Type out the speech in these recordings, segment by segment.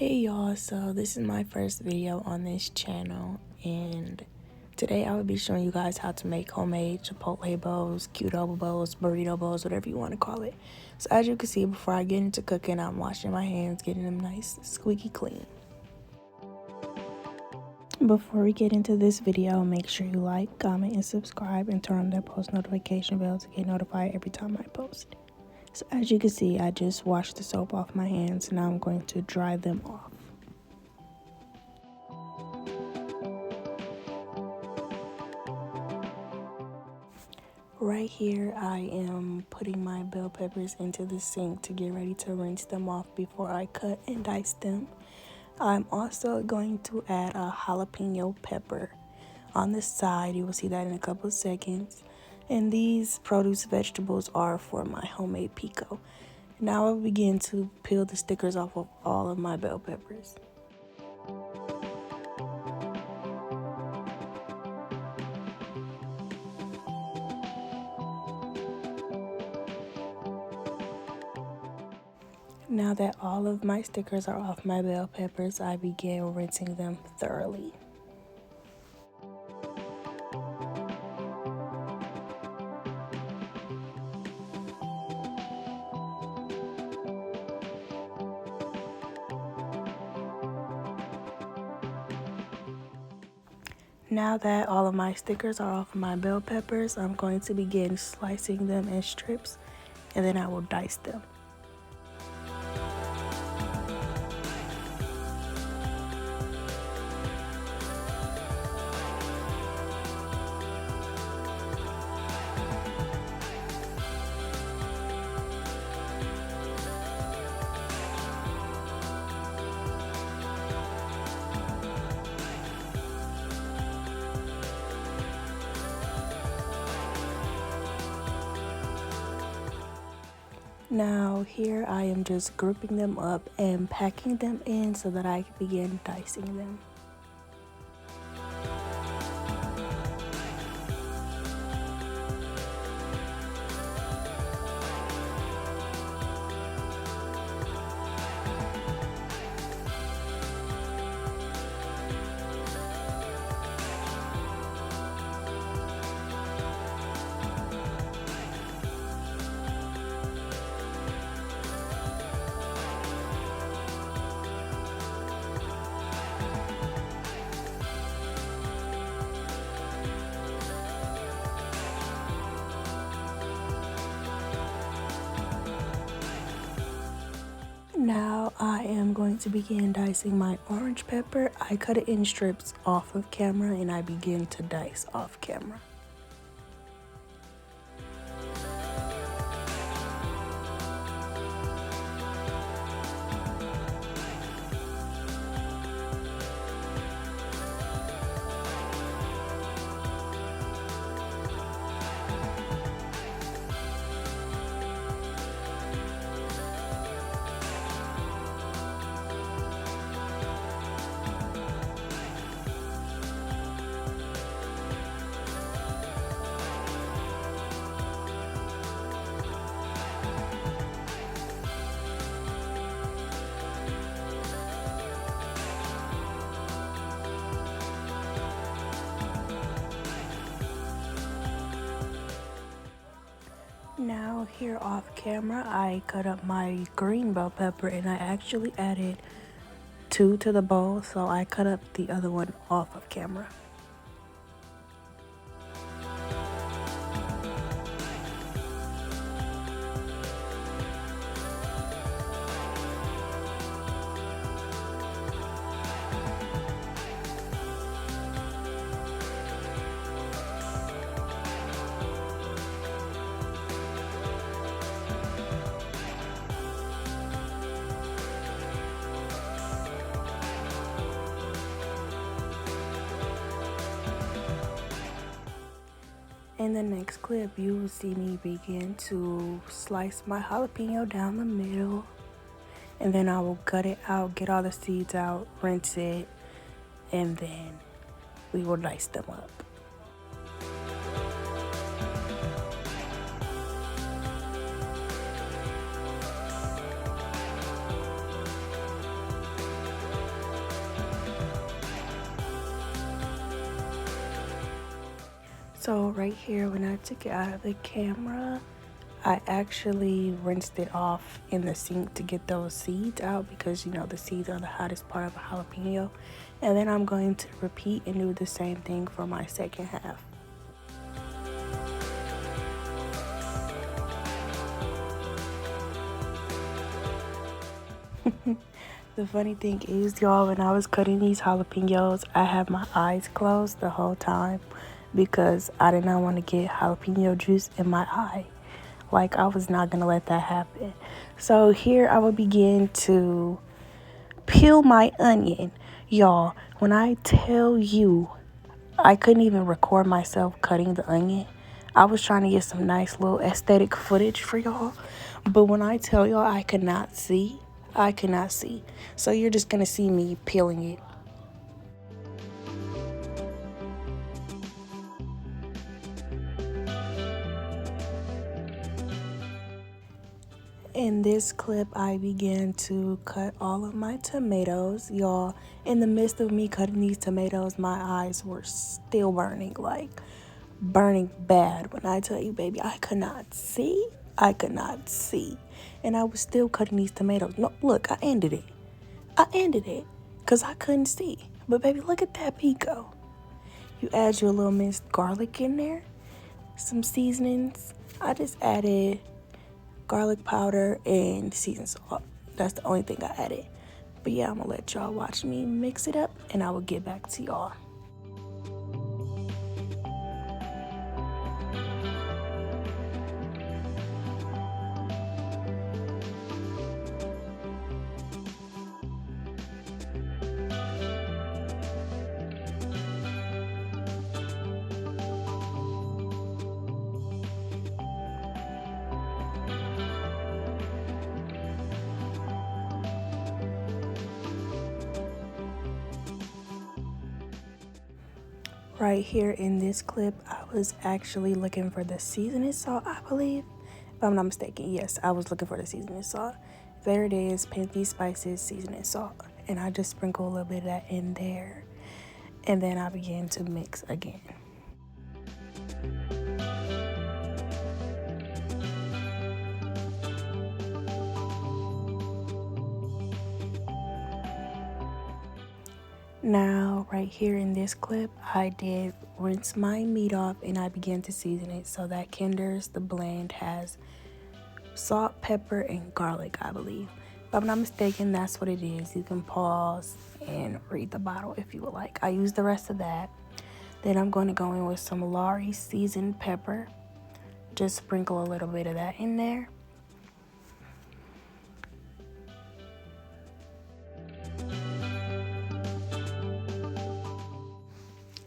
Hey y'all, so this is my first video on this channel, and today I will be showing you guys how to make homemade Chipotle bowls, Qdoba bowls, burrito bowls, whatever you want to call it. So as you can see, before I get into cooking, I'm washing my hands, getting them nice, squeaky clean. Before we get into this video, make sure you like, comment, and subscribe, and turn on that post notification bell to get notified every time I post. So as you can see, I just washed the soap off my hands. Now I'm going to dry them off. Right here, I am putting my bell peppers into the sink to get ready to rinse them off before I cut and dice them. I'm also going to add a jalapeno pepper on the side. You will see that in a couple of seconds. And these produce vegetables are for my homemade pico. Now I'll begin to peel the stickers off of all of my bell peppers. Now that all of my stickers are off my bell peppers, I begin rinsing them thoroughly. Now that all of my stickers are off my bell peppers, I'm going to begin slicing them in strips, and then I will dice them. Now here I am just grouping them up and packing them in so that I can begin dicing them. Now I am going to begin dicing my orange pepper. I cut it in strips off of camera and I begin to dice off camera. Now here off camera, I cut up my green bell pepper and I actually added 2 to the bowl, so I cut up the other one off of camera. In the next clip, you will see me begin to slice my jalapeno down the middle, and then I will cut it out, get all the seeds out, rinse it, and then we will dice them up. So right here, when I took it out of the camera, I actually rinsed it off in the sink to get those seeds out because you know the seeds are the hottest part of a jalapeno. And then I'm going to repeat and do the same thing for my second half. The funny thing is, y'all, when I was cutting these jalapenos, I had my eyes closed the whole time because I did not want to get jalapeno juice in my eye. Like, I was not going to let that happen. So here I will begin to peel my onion. Y'all, when I tell you I couldn't even record myself cutting the onion, I was trying to get some nice little aesthetic footage for y'all. But when I tell y'all I could not see, I could not see. So you're just going to see me peeling it. In this clip, I began to cut all of my tomatoes. Y'all, in the midst of me cutting these tomatoes, my eyes were still burning, like burning bad. When I tell you, baby, I could not see. I could not see. And I was still cutting these tomatoes. No, look, I ended it. I ended it because I couldn't see. But baby, look at that pico. You add your little minced garlic in there, some seasonings. I just added garlic powder and seasoned salt. That's the only thing I added. But yeah, I'm gonna let y'all watch me mix it up and I will get back to y'all. Right here in this clip, I was actually looking for the seasoning salt, I believe. If I'm not mistaken, yes, I was looking for the seasoning salt. There it is, Pinky Spices seasoning salt. And I just sprinkle a little bit of that in there. And then I began to mix again. Now, right here in this clip, I did rinse my meat off and I began to season it so that Kinder's, the blend, has salt, pepper, and garlic, I believe. If I'm not mistaken, that's what it is. You can pause and read the bottle if you would like. I use the rest of that. Then I'm going to go in with some Lawry seasoned pepper. Just sprinkle a little bit of that in there.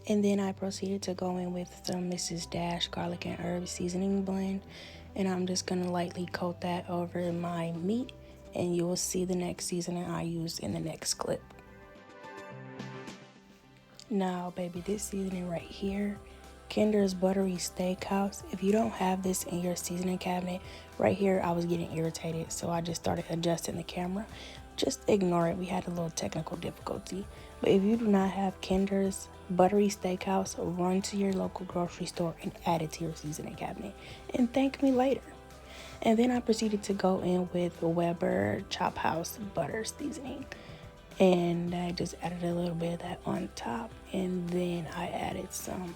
And then I proceeded to go in with some Mrs. Dash garlic and herb seasoning blend. And I'm just going to lightly coat that over my meat. And you will see the next seasoning I use in the next clip. Now, baby, this seasoning right here, Kinder's Buttery Steakhouse. If you don't have this in your seasoning cabinet, right here, I was getting irritated. So I just started adjusting the camera. Just ignore it. We had a little technical difficulty. But if you do not have Kinder's Buttery Steakhouse, run to your local grocery store and add it to your seasoning cabinet. And thank me later. And then I proceeded to go in with Weber Chop House Butter Seasoning. And I just added a little bit of that on top. And then I added some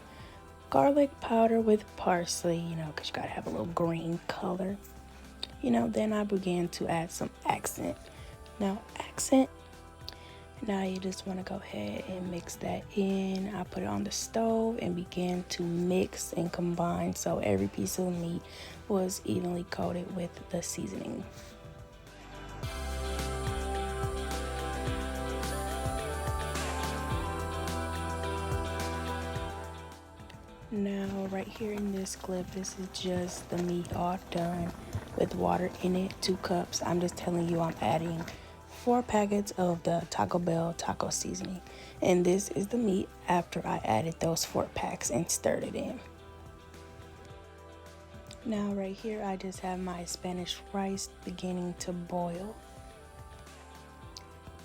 garlic powder with parsley, because you gotta have a little green color. Then I began to add some accent. Now you just want to go ahead and mix that in. I put it on the stove and began to mix and combine so every piece of meat was evenly coated with the seasoning. Now right here in this clip, this is just the meat all done with water in it, 2 cups. I'm just telling you I'm adding 4 packets of the Taco Bell taco seasoning. And this is the meat after I added those 4 packs and stirred it in. Now right here, I just have my Spanish rice beginning to boil.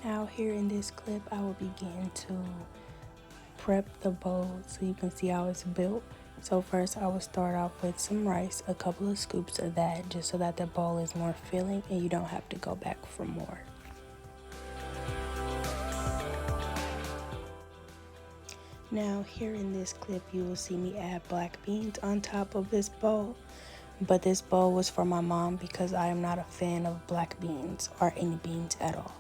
Now here in this clip, I will begin to prep the bowl so you can see how it's built. So first I will start off with some rice, a couple of scoops of that, just so that the bowl is more filling and you don't have to go back for more. Now here in this clip you will see me add black beans on top of this bowl, but this bowl was for my mom because I am not a fan of black beans or any beans at all.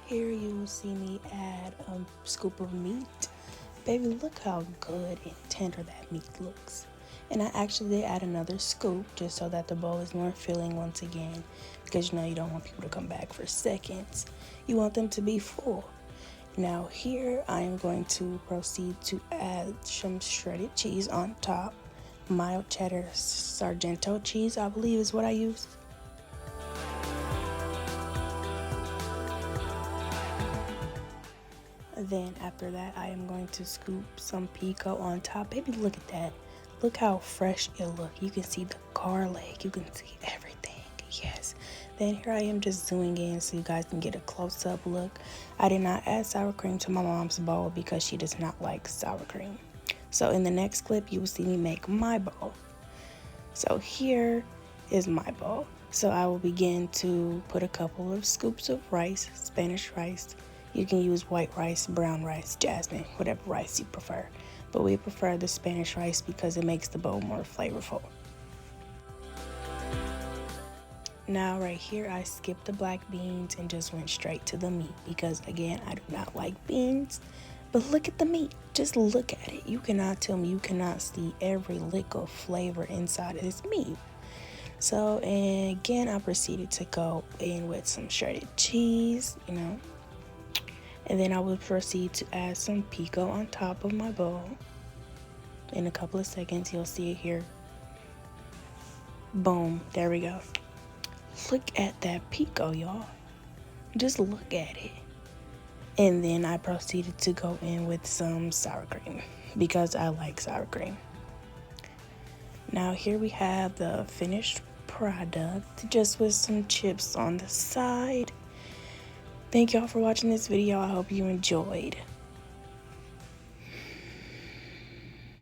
Here you will see me add a scoop of meat. Baby, look how good and tender that meat looks. And I actually did add another scoop just so that the bowl is more filling once again, because you know you don't want people to come back for seconds. You want them to be full. Now here I am going to proceed to add some shredded cheese on top. Mild cheddar Sargento cheese, I believe is what I used. Then after that, I am going to scoop some pico on top. Baby, look at that. Look how fresh it looks. You can see the garlic. You can see everything. Yes. Then here I am just zooming in so you guys can get a close-up look. I did not add sour cream to my mom's bowl because she does not like sour cream. So in the next clip, you will see me make my bowl. So here is my bowl. So I will begin to put a couple of scoops of rice, Spanish rice. You can use white rice, brown rice, jasmine, whatever rice you prefer. But we prefer the Spanish rice because it makes the bowl more flavorful. Now right here, I skipped the black beans and just went straight to the meat because again, I do not like beans. But look at the meat. Just look at it. You cannot tell me you cannot see every lick of flavor inside of this meat. So, and again, I proceeded to go in with some shredded cheese, and then I will proceed to add some pico on top of my bowl. In a couple of seconds, you'll see it here. Boom, there we go. Look at that pico, y'all. Just look at it. And then I proceeded to go in with some sour cream because I like sour cream. Now here we have the finished product, just with some chips on the side. Thank y'all for watching this video. I hope you enjoyed.